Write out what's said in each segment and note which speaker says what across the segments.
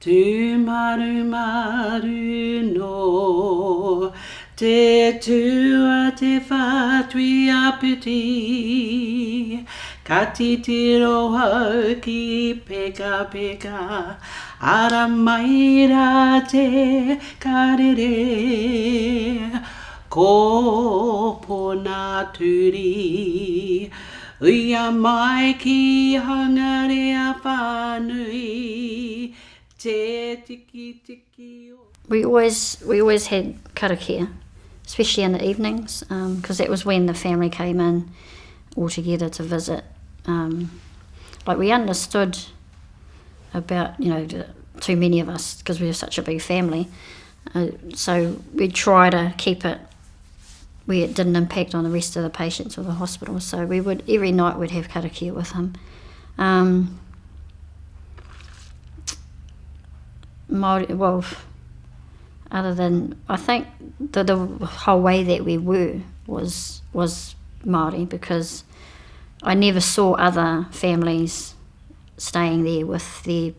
Speaker 1: Tu maru maru no, te tua te whātui aputi, ka titiro hau ki peka peka, ara mai rā te karere, ko pona turi, uia mai ki hangarea whānui,
Speaker 2: We always had karakia, especially in the evenings, because that was when the family came in all together to visit. Like we understood about, too many of us because we were such a big family. So we'd try to keep it where it didn't impact on the rest of the patients or the hospital. So we would, every night we'd have karakia with him. Māori, well, other than, I think the whole way that we were was Māori, because I never saw other families staying there with their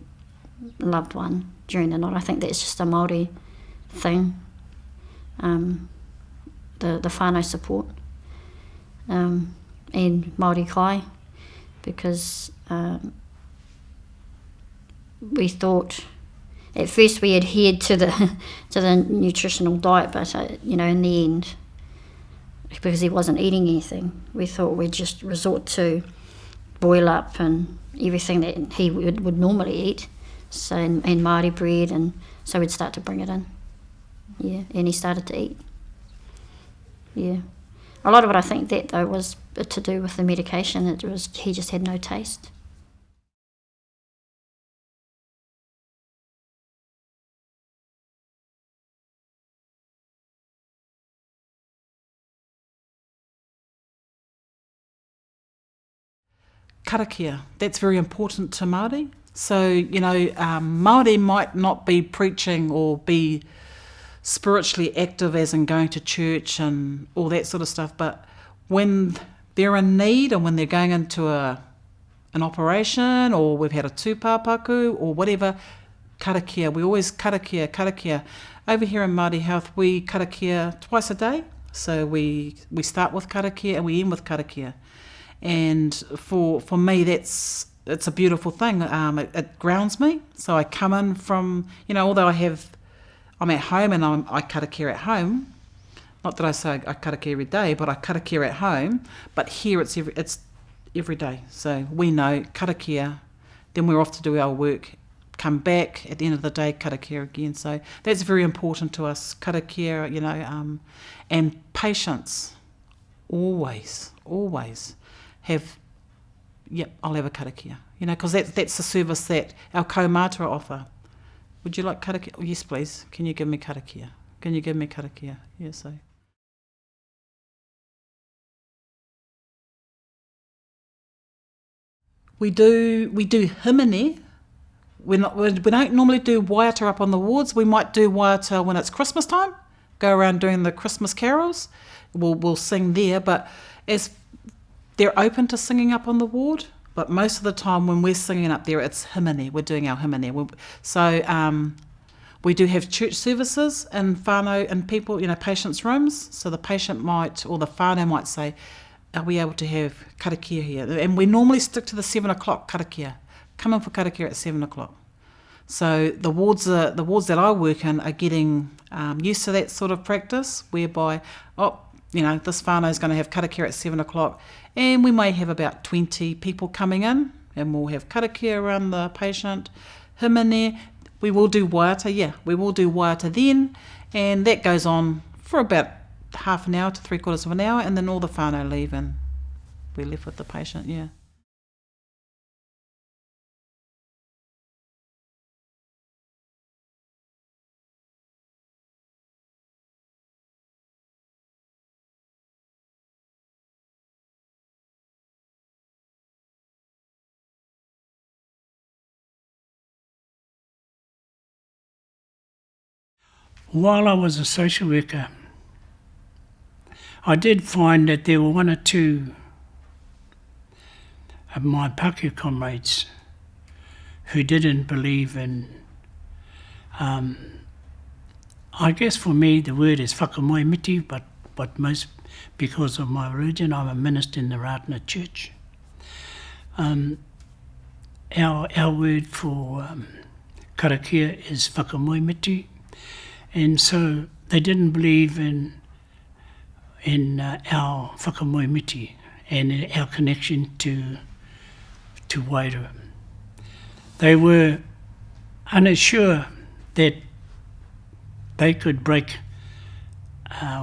Speaker 2: loved one during the night. I think that's just a Māori thing, the whānau support, and Māori kai, because we thought, at first we adhered to the nutritional diet, but in the end, because he wasn't eating anything, we thought we'd just resort to boil up and everything that he would normally eat, so and Māori bread, and so we'd start to bring it in. Yeah, and he started to eat. Yeah, a lot of it, I think, that though was to do with the medication. He just had no taste.
Speaker 3: Karakia, that's very important to Māori. So, Māori might not be preaching or be spiritually active as in going to church and all that sort of stuff, but when they're in need and when they're going into an operation, or we've had a tūpāpaku or whatever, karakia, we always karakia. Over here in Māori Health, we karakia twice a day. So we start with karakia and we end with karakia. And for me, it's a beautiful thing. It grounds me. So I come in from, although I'm at home and I karakia at home. Not that I say I karakia every day, but I karakia at home. But here it's every day. So we know karakia, then we're off to do our work, come back at the end of the day, karakia again. So that's very important to us, karakia, and patience. Always have, I'll have a karakia, because that's the service that our kaumātua offer. Would you like karakia? Oh, yes, please. Can you give me karakia? Yes, so. We do himene. We don't normally do waiata up on the wards. We might do waiata when it's Christmas time, go around doing the Christmas carols. We'll sing there, but as they're open to singing up on the ward, but most of the time when we're singing up there, it's himene. We're doing our himene. So we do have church services in whānau and people, patients' rooms. So the patient might, or the whānau might say, are we able to have karakia here? And we normally stick to the 7 o'clock karakia. Come in for karakia at 7 o'clock. So the wards that I work in are getting used to that sort of practice, whereby, this whānau is going to have karakia at 7 o'clock, and we may have about 20 people coming in, and we'll have karakia around the patient, himene. We will do waiata then, and that goes on for about half an hour to 3/4 of an hour, and then all the whānau leave and we're left with the patient, yeah.
Speaker 4: While I was a social worker, I did find that there were one or two of my Pakeha comrades who didn't believe in I guess for me the word is whakamoemiti, but most because of my religion, I'm a minister in the Rātana Church. Our word for karakia is whakamoemiti, and so they didn't believe in our whakamoemiti and in our connection to Wairua. They were unsure that they could break,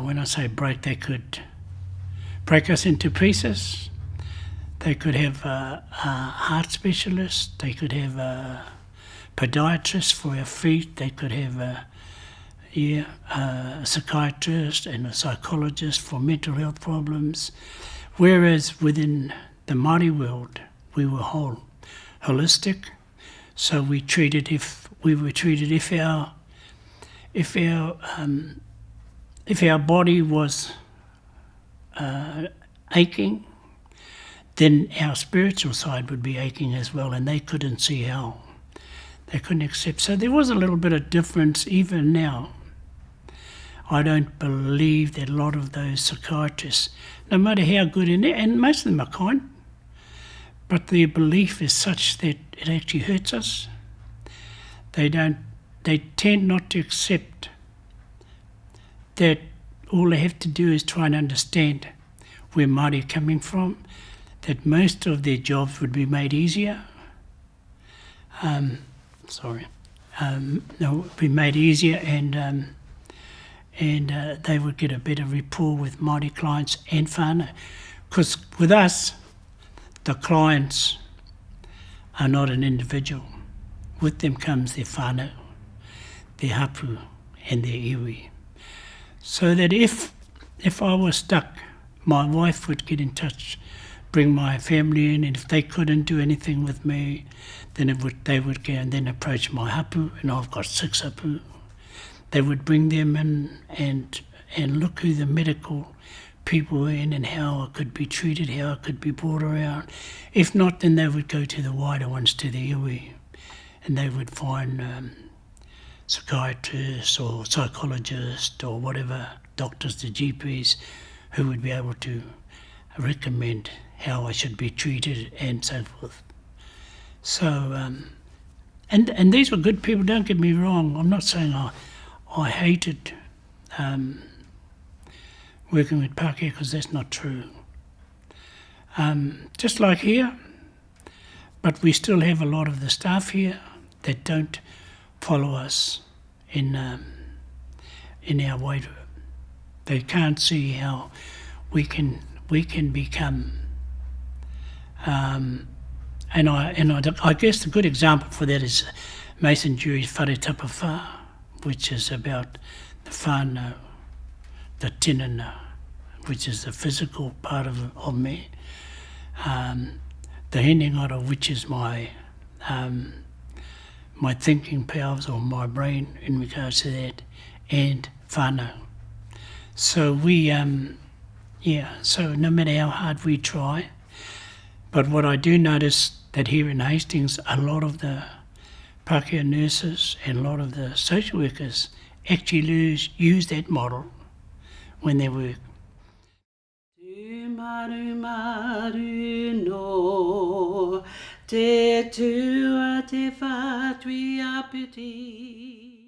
Speaker 4: when I say break, they could break us into pieces. They could have a heart specialist, they could have a podiatrist for our feet, they could have a psychiatrist and a psychologist for mental health problems. Whereas within the Māori world, we were holistic. So we were treated if our body was aching, then our spiritual side would be aching as well, and they couldn't see how. They couldn't accept. So there was a little bit of difference even now. I don't believe that a lot of those psychiatrists, no matter how good, and most of them are kind, but their belief is such that it actually hurts us. They tend not to accept that all they have to do is try and understand where Māori are coming from, that most of their jobs would be made easier. Would be made easier, and they would get a better rapport with Māori clients and whānau. Because with us, the clients are not an individual. With them comes their whānau, their hapu and their iwi. So that if I was stuck, my wife would get in touch, bring my family in, and if they couldn't do anything with me, then they would go and then approach my hapu, and I've got 6 hapu. They would bring them in and look who the medical people were in and how it could be treated, how it could be brought around. If not, then they would go to the wider ones, to the iwi, and they would find psychiatrists or psychologists or whatever, doctors, the GPs, who would be able to recommend how I should be treated and so forth. So, and these were good people, don't get me wrong. I'm not saying I hated working with Pākehā, because that's not true. Just like here, but we still have a lot of the staff here that don't follow us in our Wairua. They can't see how we can become. And I guess the good example for that is Mason Jury's Whare Tapawhā, which is about the whānau, the tinana, which is the physical part of me. The henengara, which is my thinking powers or my brain in regards to that, and whānau. So so no matter how hard we try, but what I do notice that here in Hastings, a lot of the Pākehā nurses and a lot of the social workers actually use that model when they work.
Speaker 1: Tu maru maru no, te tua te whātui aputi.